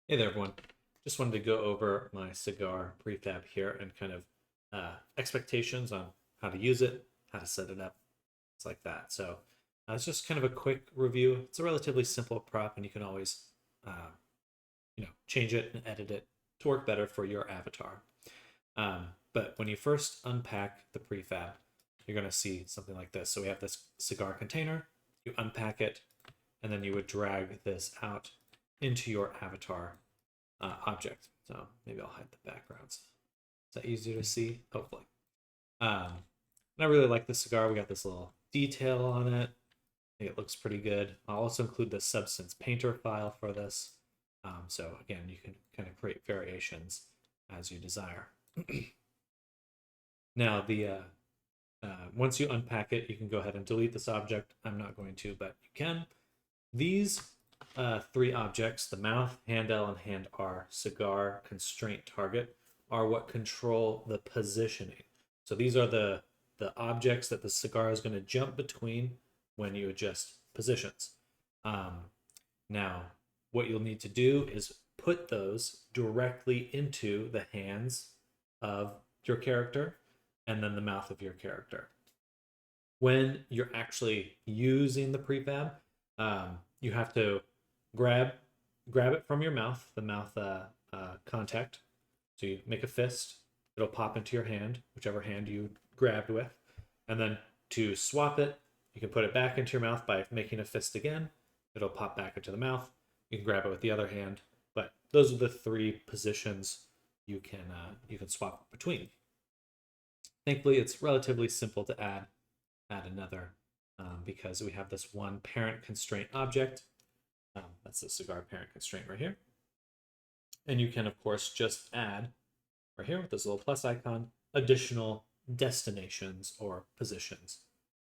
Hey there, everyone. Just wanted to go over my Cigar prefab here and kind of expectations on how to use it, how to set it up, it's like that. So it's just kind of a quick review. It's a relatively simple prop, and you can always, uh, change it and edit it to work better for your avatar. But when you first unpack the prefab, you're going to see something like this. So we have this cigar container. You unpack it, and then you would drag this out into your avatar object. So maybe I'll hide the backgrounds. Is that easier to see? Hopefully. And I really like the cigar. We got this little detail on it. I think it looks pretty good. I'll also include the Substance Painter file for this. So again, you can kind of create variations as you desire. Now, the once you unpack it, you can go ahead and delete this object. I'm not going to, but you can. These three objects, the mouth, hand L, and hand R, cigar, constraint, target, are what control the positioning. So these are the objects that the cigar is going to jump between when you adjust positions. Now, what you'll need to do is put those directly into the hands of your character and then the mouth of your character. When you're actually using the prefab, you have to grab it from your mouth, the mouth contact. So you make a fist, it'll pop into your hand, whichever hand you grabbed with. And then to swap it, you can put it back into your mouth by making a fist again. It'll pop back into the mouth. You can grab it with the other hand. But those are the three positions you can swap between. Thankfully, it's relatively simple to add another because we have this one parent constraint object. That's the cigar parent constraint right here. And you can, of course, just add right here with this little plus icon, additional destinations or positions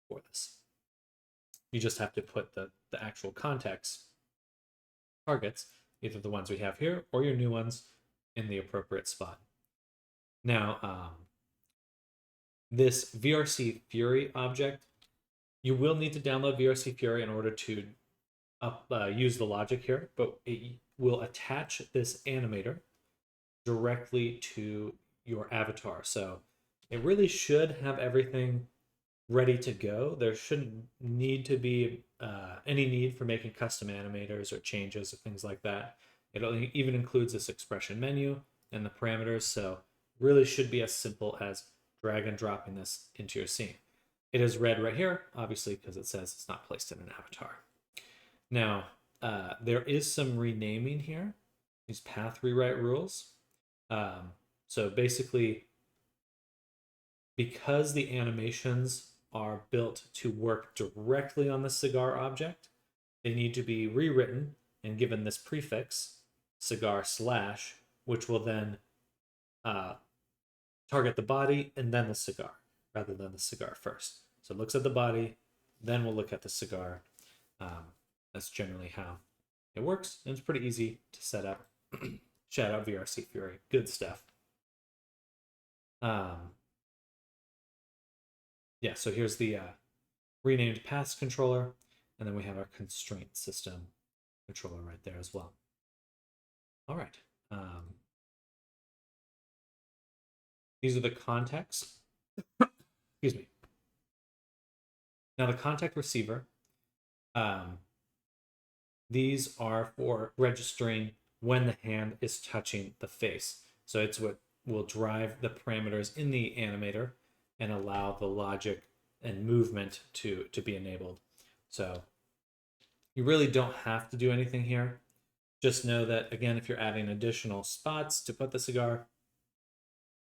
for this. You just have to put the actual context targets, either the ones we have here or your new ones, in the appropriate spot. Now, this VRC Fury object, you will need to download VRC Fury in order to use the logic here, but it will attach this animator directly to your avatar. So it really should have everything ready to go. There shouldn't need to be any need for making custom animators or changes or things like that. It even includes this expression menu and the parameters, so really should be as simple as drag and dropping this into your scene. It is red right here, obviously, because it says it's not placed in an avatar. Now, there is some renaming here, these path rewrite rules. So basically, because the animations are built to work directly on the cigar object, they need to be rewritten and given this prefix, cigar slash, which will then target the body and then the cigar, rather than the cigar first. So it looks at the body, then we'll look at the cigar. That's generally how it works, and it's pretty easy to set up. Shout out VRC Fury, good stuff. Yeah, so here's the renamed path controller, and then we have our constraint system controller right there as well. All right. These are the contexts. Excuse me. Now the contact receiver, these are for registering when the hand is touching the face. So it's what will drive the parameters in the animator and allow the logic and movement to be enabled. So you really don't have to do anything here. Just know that, again, if you're adding additional spots to put the cigar,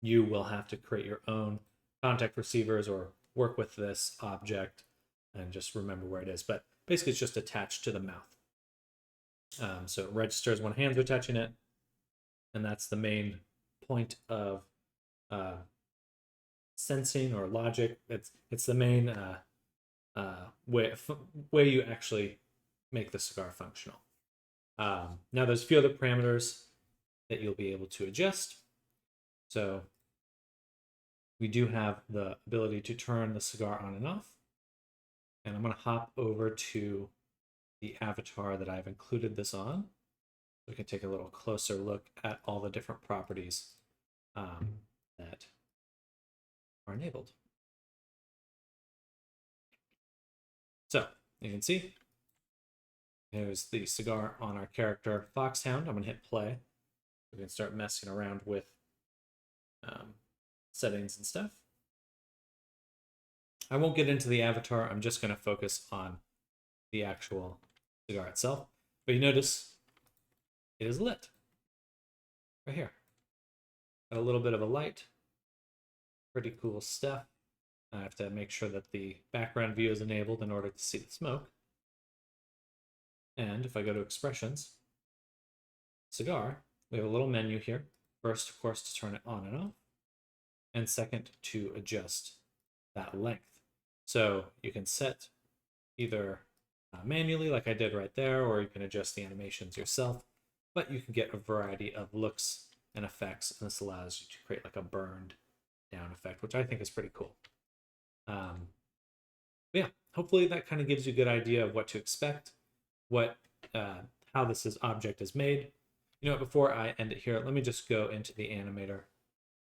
you will have to create your own contact receivers or work with this object and just remember where it is. But basically, it's just attached to the mouth. So it registers when hands are touching it, and that's the main point of sensing or logic. It's the main way you actually make the cigar functional. Now there's a few other parameters that you'll be able to adjust. So we do have the ability to turn the cigar on and off. And I'm going to hop over to the avatar that I've included this on. We can take a little closer look at all the different properties that are enabled. So you can see there's the cigar on our character Foxhound. I'm going to hit play. We can start messing around with settings and stuff. I won't get into the avatar. I'm just going to focus on the actual cigar itself. But you notice it is lit right here. Got a little bit of a light. Pretty cool stuff. I have to make sure that the background view is enabled in order to see the smoke. And if I go to expressions, cigar, we have a little menu here. First, of course, to turn it on and off. And second, to adjust that length. So you can set either manually, like I did right there, or you can adjust the animations yourself. But you can get a variety of looks and effects, and this allows you to create like a burned down effect, which I think is pretty cool. Yeah, hopefully that kind of gives you a good idea of what to expect, how this object is made. You know, before I end it here, let me just go into the animator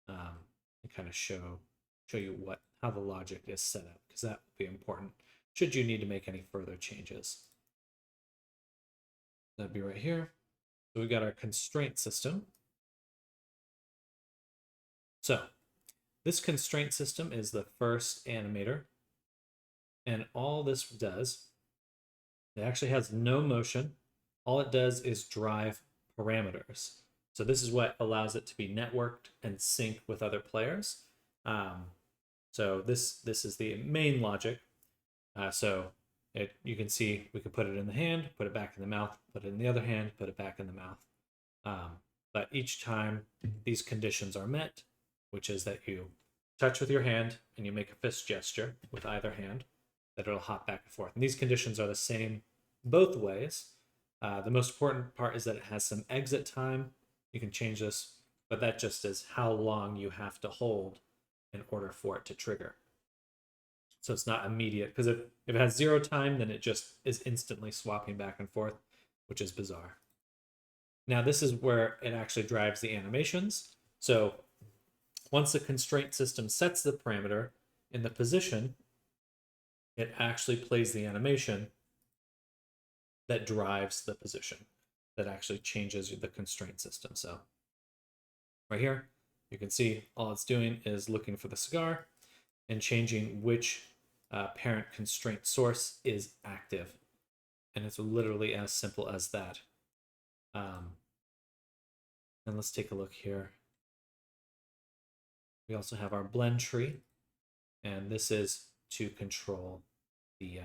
and kind of show you how the logic is set up, because that will be important should you need to make any further changes. That'd be right here. So we got our constraint system. So this constraint system is the first animator, and all this does, it actually has no motion. All it does is drive parameters. So this is what allows it to be networked and synced with other players. So this is the main logic. You can see we could put it in the hand, put it back in the mouth, put it in the other hand, put it back in the mouth. But each time these conditions are met, which is that you touch with your hand and you make a fist gesture with either hand, that it'll hop back and forth. And these conditions are the same both ways. The most important part is that it has some exit time. You can change this, but that just is how long you have to hold in order for it to trigger. So it's not immediate, because if it has 0 time, then it just is instantly swapping back and forth, which is bizarre. Now this is where it actually drives the animations. So once the constraint system sets the parameter in the position, it actually plays the animation that drives the position, that actually changes the constraint system. So right here, you can see all it's doing is looking for the cigar and changing which parent constraint source is active. And it's literally as simple as that. And let's take a look here. We also have our blend tree, and this is to control the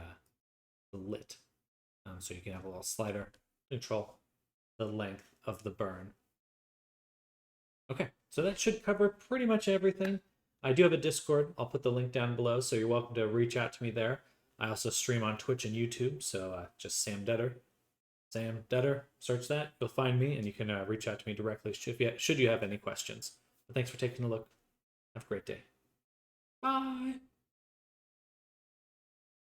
lit. So you can have a little slider to control the length of the burn. Okay, so that should cover pretty much everything. I do have a Discord. I'll put the link down below, so you're welcome to reach out to me there. I also stream on Twitch and YouTube, so just Sam Dutter. Sam Dutter, search that. You'll find me, and you can reach out to me directly should you have any questions. But thanks for taking a look. Have a great day. Bye.